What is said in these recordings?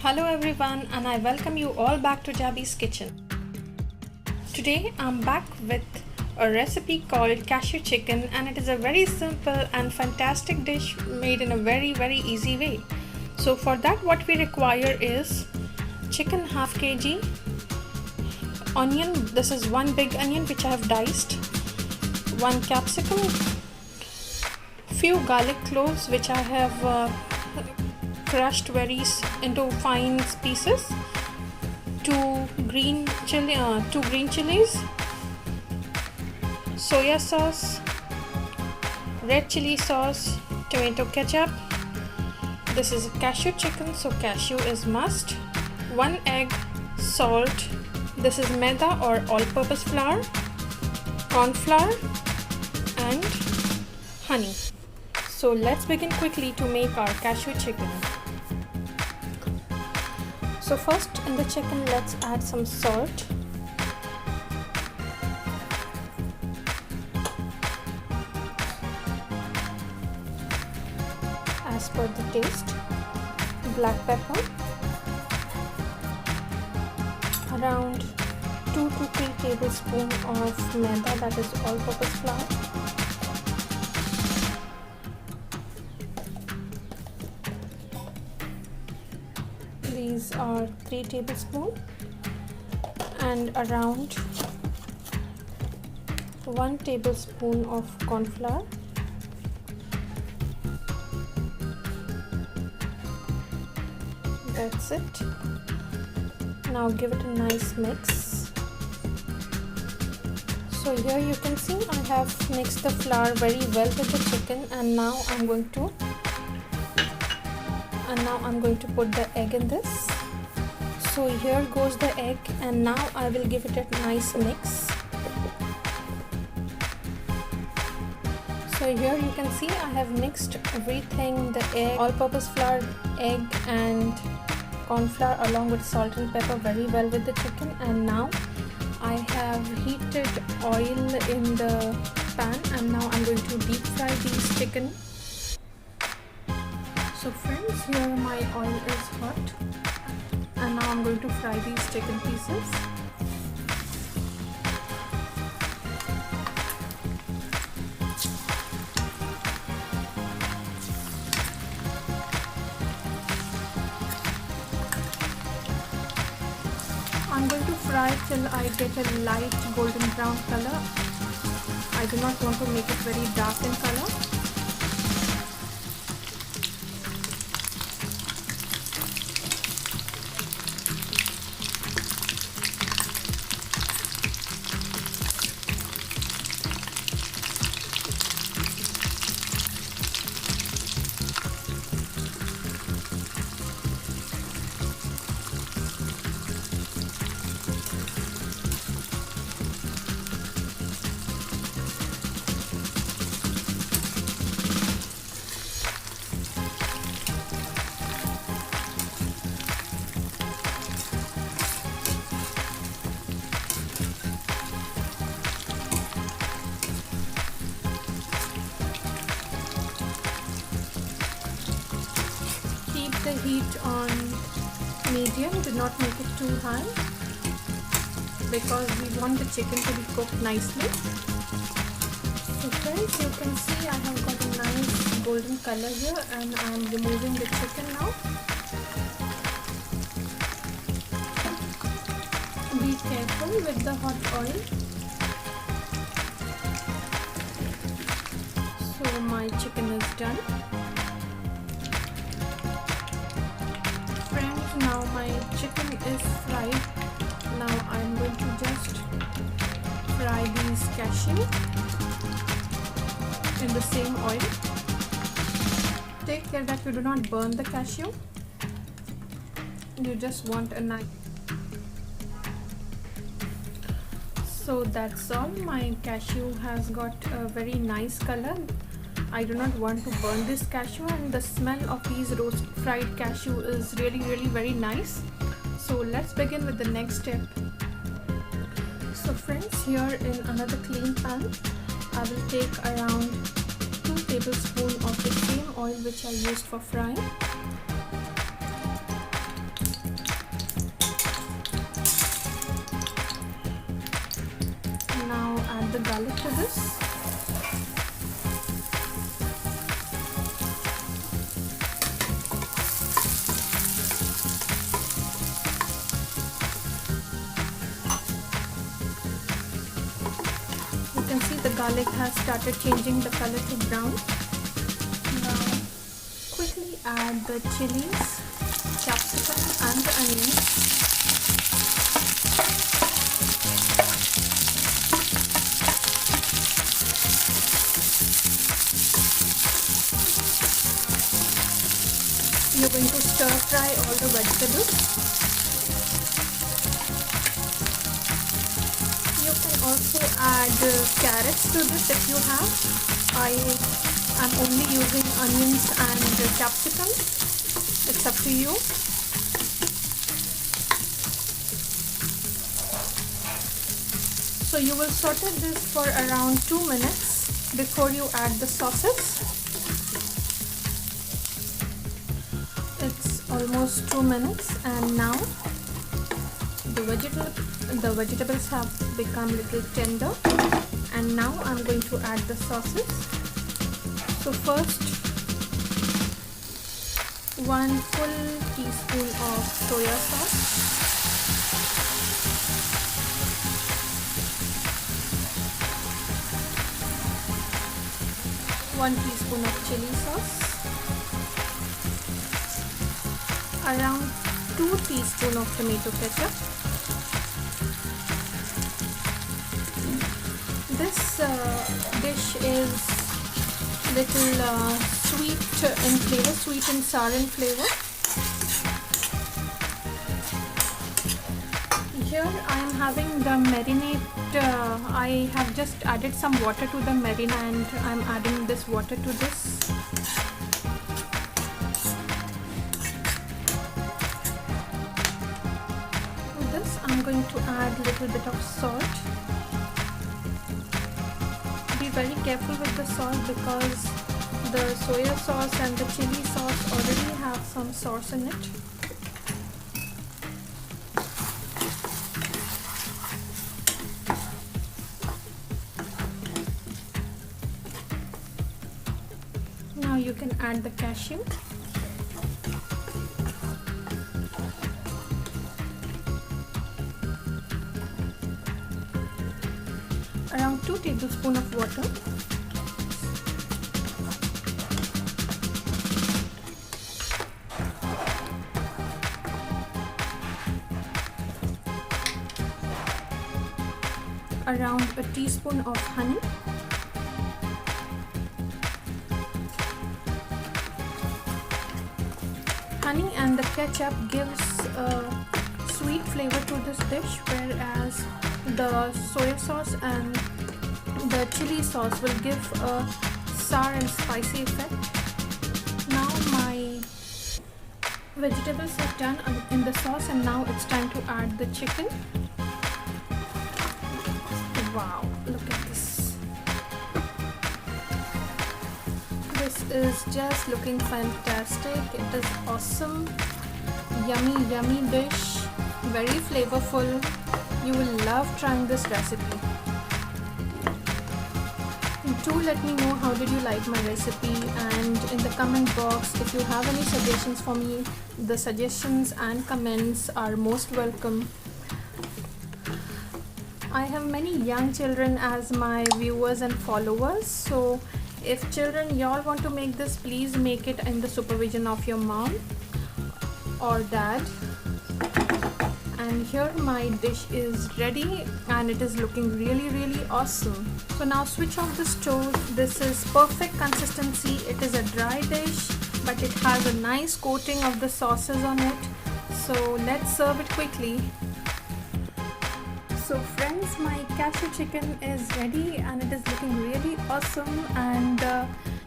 Hello everyone, and I welcome you all back to Jabi's kitchen. Today I'm back with a recipe called Cashew Chicken, and it is a very simple and fantastic dish made in a very easy way. So for that what we require is chicken half kg, onion, this is one big onion which I have diced, one capsicum, few garlic cloves which I have crushed into fine pieces, two green chilies, soya sauce, red chili sauce, tomato ketchup. This is cashew chicken, so cashew is must. One egg, salt. This is maida or all-purpose flour, corn flour, and honey. So let's begin quickly to make our cashew chicken. So first in the chicken let's add some salt, as per the taste, black pepper, around 2 to 3 tablespoons of maida, that is all-purpose flour, these are 3 tablespoons, and around 1 tablespoon of corn flour, that's it. Now give it a nice mix. So here you can see I have mixed the flour very well with the chicken, and now I'm going to put the egg in this. So here goes the egg, and now I will give it a nice mix. So here you can see I have mixed everything, the egg, all-purpose flour, egg and corn flour along with salt and pepper very well with the chicken, and now I have heated oil in the pan, and now I'm going to deep fry these chicken. So friends, here my oil is hot, and now I'm going to fry these chicken pieces. I'm going to fry till I get a light golden brown color. I do not want to make it very dark in color. The heat on medium, do not make it too high, because we want the chicken to be cooked nicely. So friends, you can see I have got a nice golden color here, and I am removing the chicken now. Be careful with the hot oil. So my chicken is done. Now my chicken is fried. Now I'm going to just fry these cashew in the same oil. Take care that you do not burn the cashew. You just want a knife. So that's all. My cashew has got a very nice color. I do not want to burn this cashew, and the smell of these roast fried cashew is really very nice. So let's begin with the next step. So friends, here in another clean pan I will take around 2 tablespoons of the same oil which I used for frying. add the garlic to this. You can see the garlic has started changing the color to brown. Now quickly add the chilies, capsicum and the onions. You're going to stir fry all the vegetables. You can also add carrots to this if you have. I am only using onions and capsicum. It's up to you. So you will saute this for around 2 minutes before you add the sauces. It's almost 2 minutes and now the vegetables have become a little tender, and now I'm going to add the sauces. So first, 1 full teaspoon of soya sauce, one teaspoon of chili sauce, around 2 teaspoons of tomato ketchup. This dish is little sweet in flavor, sweet and sour in flavor. Here I am having the marinade. I have just added some water to the marinade and I am adding this water to this. To this I'm going to add a little bit of salt. Be very careful with the salt because the soya sauce and the chili sauce already have some sauce in it. Now you can add the cashew. Around 2 tablespoons of water. Around a teaspoon of honey. Honey and the ketchup gives a sweet flavor to this dish, whereas the soya sauce and the chili sauce will give a sour and spicy effect. Now my vegetables are done in the sauce and now it's time to add the chicken. Wow, look at this. This is just looking fantastic. It is awesome. Yummy, yummy dish. Very flavorful. You will love trying this recipe. Do let me know how did you like my recipe, and in the comment box if you have any suggestions for me, the suggestions and comments are most welcome. I have many young children as my viewers and followers, so if children y'all want to make this, please make it in the supervision of your mom or dad. And here my dish is ready and it is looking really awesome. So now switch off the stove. This is perfect consistency. It is a dry dish but it has a nice coating of the sauces on it. So let's serve it quickly. So friends, my cashew chicken is ready and it is looking really awesome, and the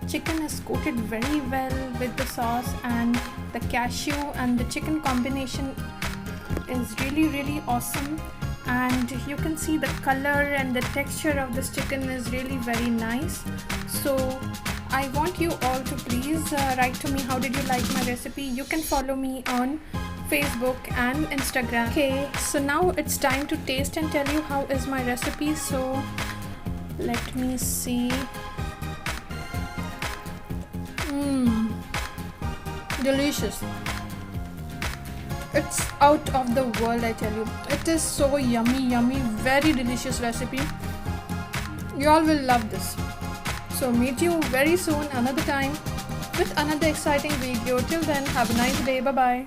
chicken is coated very well with the sauce, and the cashew and the chicken combination is really awesome, and you can see the color and the texture of this chicken is really very nice. So I want you all to please write to me how did you like my recipe. You can follow me on Facebook and Instagram. Okay, so now it's time to taste and tell you how is my recipe. So Let me see. Delicious. It's out of the world, I tell you. It is so yummy, very delicious recipe. You all will love this. So meet you very soon another time with another exciting video. Till then, have a nice day. Bye bye.